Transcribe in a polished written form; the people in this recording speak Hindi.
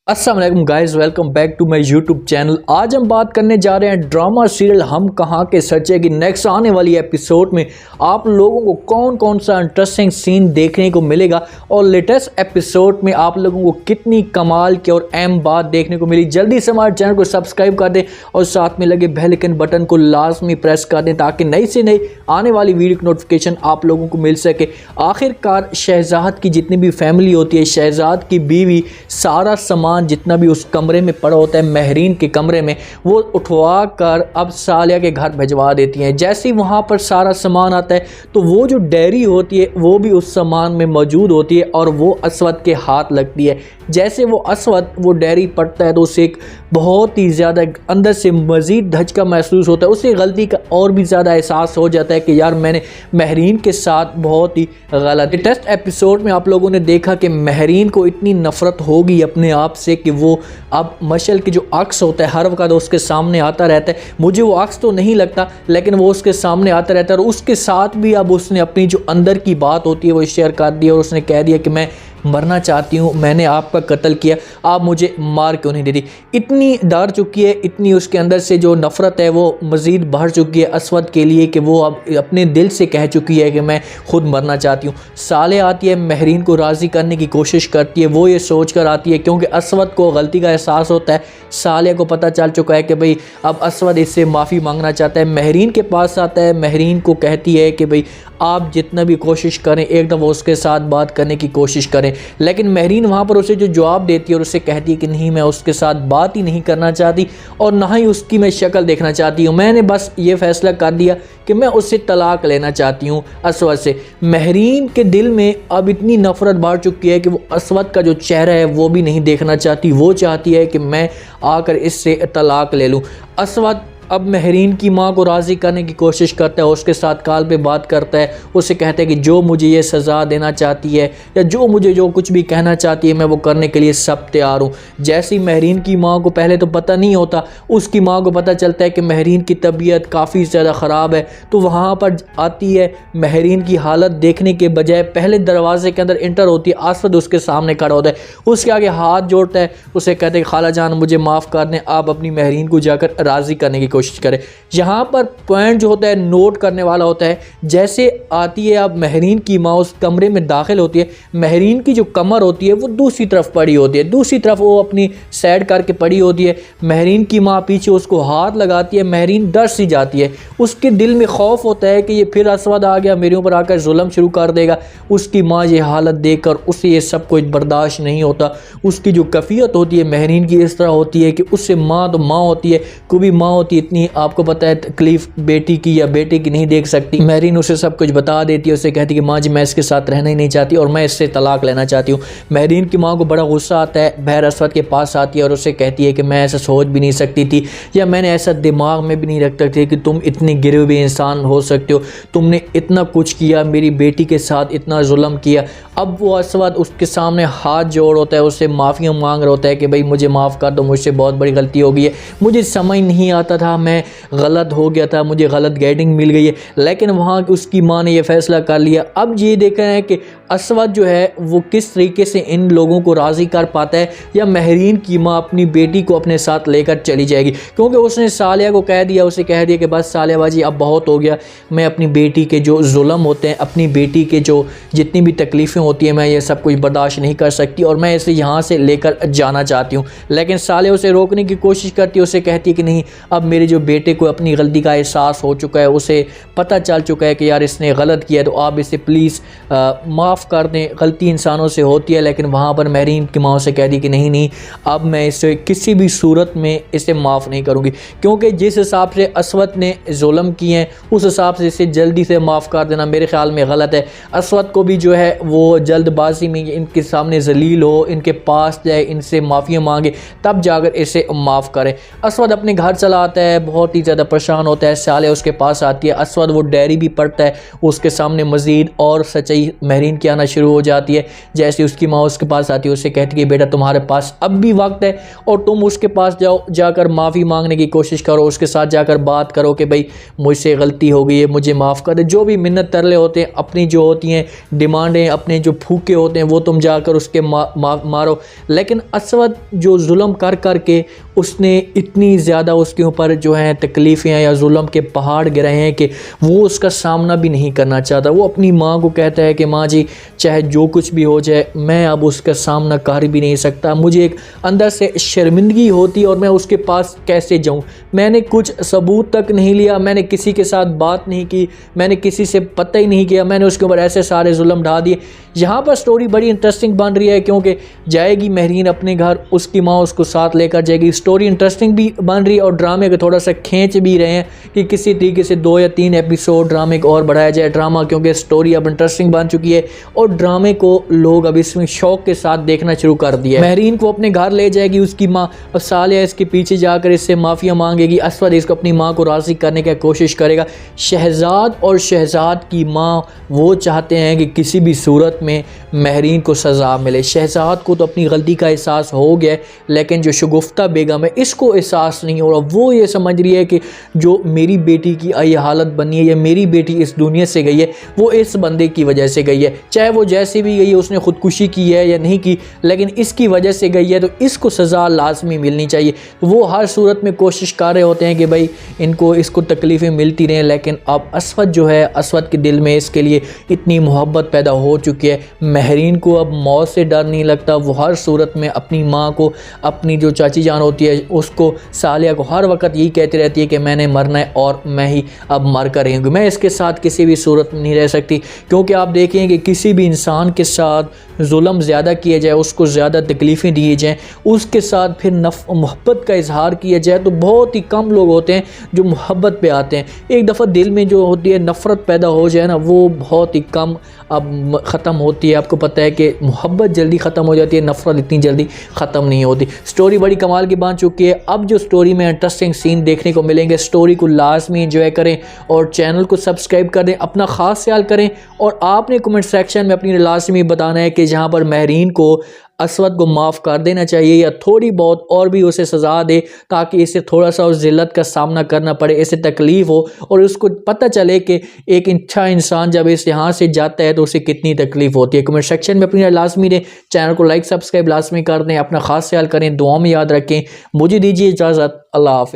अस्सलाम वालेकुम guys, welcome back to my YouTube channel. आज हम बात करने जा रहे हैं ड्रामा सीरियल हम कहाँ के सच्चे की नेक्स्ट आने वाली एपिसोड में आप लोगों को कौन कौन सा इंटरेस्टिंग सीन देखने को मिलेगा और लेटेस्ट एपिसोड में आप लोगों को कितनी कमाल की और अहम बात देखने को मिली। जल्दी से हमारे चैनल को सब्सक्राइब कर दें और साथ में लगे बेल आइकन बटन को लाजमी प्रेस कर दें ताकि नई से नई आने वाली वीडियो की नोटिफिकेशन आप लोगों को मिल सके। आखिरकार शहजाद की जितनी भी फैमिली होती है, शहजाद की बीवी, सारा सामान जितना भी उस कमरे में पड़ा होता है महरीन के कमरे में, वो उठवा कर अब सालिया के घर भिजवा देती हैं। जैसे ही वहाँ पर सारा सामान आता है तो वो जो डायरी होती है वो भी उस सामान में मौजूद होती है और वो असवद के हाथ लगती है। जैसे वो असवद वो डायरी पढ़ता है तो उसे एक बहुत ही ज़्यादा अंदर से मज़ीद धचका महसूस होता है। उसे गलती का और भी ज़्यादा एहसास हो जाता है कि यार मैंने महरीन के साथ बहुत ही गलत। टेस्ट एपिसोड में आप लोगों ने देखा कि महरीन को इतनी नफ़रत होगी अपने आप से कि वो अब मशल की जो अक्स होता है हर वक्त उसके सामने आता रहता है। मुझे वो अक्स तो नहीं लगता लेकिन वो उसके सामने आता रहता है और उसके साथ भी अब उसने अपनी जो अंदर की बात होती है वो शेयर कर दी और उसने कह दिया कि मैं मरना चाहती हूँ, मैंने आपका कत्ल किया, आप मुझे मार क्यों नहीं देती। इतनी डर चुकी है, इतनी उसके अंदर से जो नफ़रत है वो मज़ीद बढ़ चुकी है असवद के लिए कि वो अब अपने दिल से कह चुकी है कि मैं खुद मरना चाहती हूँ। साले आती है, महरीन को राज़ी करने की कोशिश करती है, वो ये सोच कर आती है क्योंकि असवद को गलती का एहसास होता है। साले को पता चल चुका है कि भाई अब असवद इससे माफ़ी मांगना चाहता है। महरीन के पास आता है, महरीन को कहती है कि भाई आप जितना भी कोशिश करें एक दफ़ा उसके साथ बात करने की कोशिश करें, लेकिन महरीन वहाँ पर उसे जो जवाब देती है और उसे कहती है कि नहीं, मैं उसके साथ बात ही नहीं करना चाहती और ना ही उसकी मैं शक्ल देखना चाहती हूँ। मैंने बस ये फ़ैसला कर दिया कि मैं उससे तलाक लेना चाहती हूँ असवद से। महरीन के दिल में अब इतनी नफ़रत बढ़ चुकी है कि वो असवद का जो चेहरा है वो भी नहीं देखना चाहती। वो चाहती है कि मैं आकर इससे तलाक ले लूँ। असवद अब महरीन की माँ को राज़ी करने की कोशिश करता है, उसके साथ कॉल पे बात करता है, उसे कहता है कि जो मुझे ये सज़ा देना चाहती है या जो मुझे जो कुछ भी कहना चाहती है मैं वो करने के लिए सब तैयार हूँ। जैसे ही महरीन की माँ को पहले तो पता नहीं होता, उसकी माँ को पता चलता है कि महरीन की तबीयत काफ़ी ज़्यादा ख़राब है तो वहाँ पर आती है। महरीन की हालत देखने के बजाय पहले दरवाजे के अंदर इंटर होती है, असवद उसके सामने खड़ा होता है, उसके आगे हाथ जोड़ता है, उसे कहते हैं खाला जान मुझे माफ़ कर दें, आप अपनी महरीन को जाकर राज़ी करने की कोशिश करें। यहाँ पर पॉइंट जो होता है नोट करने वाला होता है। जैसे आती है अब महरीन की माँ उस कमरे में दाखिल होती है, महरीन की जो कमर होती है वो दूसरी तरफ पड़ी होती है, दूसरी तरफ वो अपनी साइड करके पड़ी होती है। महरीन की माँ पीछे उसको हाथ लगाती है, महरीन डर सी जाती है, उसके दिल में खौफ होता है कि ये फिर असवद आ गया, मेरे ऊपर आकर जुल्म शुरू कर देगा। उसकी माँ ये हालत देखकर उसे ये सब कुछ बर्दाश्त नहीं होता। उसकी जो कैफियत होती है महरीन की इस तरह होती है कि उससे माँ तो माँ होती है, कोई भी माँ होती है इतनी आपको पता है तकलीफ बेटी की या बेटे की नहीं देख सकती। महरीन उसे सब कुछ बता देती है, उसे कहती है कि माँ जी मैं इसके साथ रहना ही नहीं चाहती और मैं इससे तलाक लेना चाहती हूँ। महरीन की माँ को बड़ा गुस्सा आता है, बहर असवद के पास आती है और उसे कहती है कि मैं ऐसा सोच भी नहीं सकती थी या मैंने ऐसा दिमाग में भी नहीं रख सकती कि तुम इतनी गिरे हुए इंसान हो सकते हो, तुमने इतना कुछ किया, मेरी बेटी के साथ इतना जुल्म किया। अब वो असवद उसके सामने हाथ जोड़ होता है, उससे माफ़ी मांग रहा होता है कि भाई मुझे माफ़ कर दो, मुझसे बहुत बड़ी गलती हो गई है, मुझे समझ नहीं आता था, मैं गलत हो गया था, मुझे गलत गाइडिंग मिल गई है। लेकिन वहाँ उसकी माँ ने यह फ़ैसला कर लिया। अब ये देखना है कि असवद जो है वो किस तरीके से इन लोगों को राज़ी कर पाता है या महरीन की माँ अपनी बेटी को अपने साथ लेकर चली जाएगी, क्योंकि उसने सालिया को कह दिया, उसे कह दिया कि बस सालिया बाजी अब बहुत हो गया, मैं अपनी बेटी के जो जुल्म होते हैं, अपनी बेटी के जो जितनी भी तकलीफ़ें होती हैं, मैं ये सब कुछ बर्दाश्त नहीं कर सकती और मैं इसे यहाँ से लेकर जाना चाहती हूँ। लेकिन सालिया उसे रोकने की कोशिश करती है, उसे कहती है कि नहीं, अब मेरे जो बेटे को अपनी गलती का एहसास हो चुका है, उसे पता चल चुका है कि यार इसने गलत किया है तो आप इसे प्लीज़ माफ़ कर दें, गलती इंसानों से होती है। लेकिन वहाँ पर महरीन की माँ से कह दी कि नहीं नहीं, अब मैं इसे किसी भी सूरत में इसे माफ़ नहीं करूँगी, क्योंकि जिस हिसाब से असवद ने जुल्म किए हैं उस हिसाब से इसे जल्दी से माफ़ कर देना मेरे ख्याल में गलत है। असवद को भी जो है वो जल्दबाजी में इनके सामने जलील हो, इनके पास जाए, इनसे माफ़ी मांगे, तब जाकर इसे माफ़ करे। असवद अपने घर चला आता है, है, बहुत ही ज़्यादा परेशान होता है। सालिया उसके पास आती है, असवद वो डायरी भी पढ़ता है, उसके सामने मज़ीद और सच्चाई महरीन की आना शुरू हो जाती है। जैसे उसकी माँ उसके पास आती है, उससे कहती है कि बेटा तुम्हारे पास अब भी वक्त है और तुम उसके पास जाओ, जाकर माफ़ी मांगने की कोशिश करो, उसके साथ जाकर बात करो कि भाई मुझसे गलती हो गई है, मुझे माफ़ कर दे। जो भी मिन्नत तरले होते हैं, अपनी जो होती हैं डिमांडें, अपने जो फूके होते हैं, वो तुम जाकर उसके मारो। लेकिन असवद जो जुल्म कर कर के उसने इतनी ज़्यादा उसके ऊपर जो है तकलीफ़ें या जुल्म के पहाड़ गिरे हैं कि वो उसका सामना भी नहीं करना चाहता। वो अपनी माँ को कहता है कि माँ जी चाहे जो कुछ भी हो जाए, मैं अब उसका सामना कर भी नहीं सकता, मुझे एक अंदर से शर्मिंदगी होती है और मैं उसके पास कैसे जाऊँ। मैंने कुछ सबूत तक नहीं लिया, मैंने किसी के साथ बात नहीं की, मैंने किसी से पता ही नहीं किया, मैंने उसके ऊपर ऐसे सारे जुल्म ढा दिए। यहाँ पर स्टोरी बड़ी इंटरेस्टिंग बन रही है क्योंकि जाएगी महरीन अपने घर, उसकी माँ उसको साथ लेकर जाएगी। स्टोरी इंटरेस्टिंग भी बन रही है और ड्रामे को थोड़ा सा खींच भी रहे हैं कि किसी तरीके से 2 या 3 एपिसोड ड्रामे को और बढ़ाया जाए ड्रामा, क्योंकि स्टोरी अब इंटरेस्टिंग बन चुकी है और ड्रामे को लोग अब इसमें शौक के साथ देखना शुरू कर दिया है। महरीन को अपने घर ले जाएगी उसकी माँ, अब सालिया इसके पीछे जाकर इससे माफ़िया मांगेगी। असवद इसको अपनी माँ को राज़ी करने की कोशिश करेगा। शहजाद और शहजाद की माँ वो चाहते हैं कि किसी भी सूरत में महरीन को सज़ा मिले। शहजाद को तो अपनी गलती का एहसास हो गया, लेकिन जो शगुफ्ता बेगम है इसको एहसास नहीं हो रहा। वो ये समझ रही है कि जो मेरी बेटी की ये हालत बनी है या मेरी बेटी इस दुनिया से गई है वो इस बंदे की वजह से गई है। चाहे वो जैसे भी गई है, उसने ख़ुदकुशी की है या नहीं की, लेकिन इसकी वजह से गई है तो इसको सज़ा लाजमी मिलनी चाहिए। वो हर सूरत में कोशिश कर रहे होते हैं कि भाई इसको तकलीफ़ें मिलती रहें, लेकिन अब असवद जो है, असवद के दिल में इसके लिए इतनी मोहब्बत पैदा हो चुकी है। महरीन को अब मौत से डर नहीं लगता। वो हर सूरत में अपनी माँ को, अपनी जो चाची जान होती है उसको, सालिया को हर वक्त यही कहती रहती है कि मैंने मरना है और मैं ही अब मर कर रहूँगी, मैं इसके साथ किसी भी सूरत में नहीं रह सकती। क्योंकि आप देखें कि किसी भी इंसान के साथ जुल्म ज़्यादा किया जाए, उसको ज़्यादा तकलीफ़ें दी जाएँ, उसके साथ फिर मोहब्बत का इजहार किया जाए तो बहुत ही कम लोग होते हैं जो मोहब्बत पे आते हैं। एक दफ़ा दिल में जो होती है नफ़रत पैदा हो जाए ना, वो बहुत ही कम अब ख़त्म होती है। आपको पता है कि मोहब्बत जल्दी ख़त्म हो जाती है, नफ़रत इतनी जल्दी ख़त्म नहीं होती। स्टोरी बड़ी कमाल की बन चुकी है। अब जो स्टोरी में इंटरेस्टिंग सीन देखने को मिलेंगे, स्टोरी को लाजमी एंजॉय करें और चैनल को सब्सक्राइब कर दें, अपना ख़ास ख्याल करें। और आपने कमेंट सेक्शन में अपनी लाजमी बताना है कि जहाँ पर महरीन को असवद को माफ़ कर देना चाहिए या थोड़ी बहुत और भी उसे सज़ा दे, ताकि इसे थोड़ा सा उस ज़िल्लत का सामना करना पड़े, इसे तकलीफ़ हो और उसको पता चले कि एक अच्छा इंसान जब इस यहाँ से जाता है तो उसे कितनी तकलीफ़ होती है। कमेंट सेक्शन में अपनी लाजमी दें, चैनल को लाइक सब्सक्राइब लाजमी कर दें, अपना ख़ास ख्याल करें, दुआ में याद रखें। मुझे दीजिए इजाज़त, अल्लाह हाफ़िज़।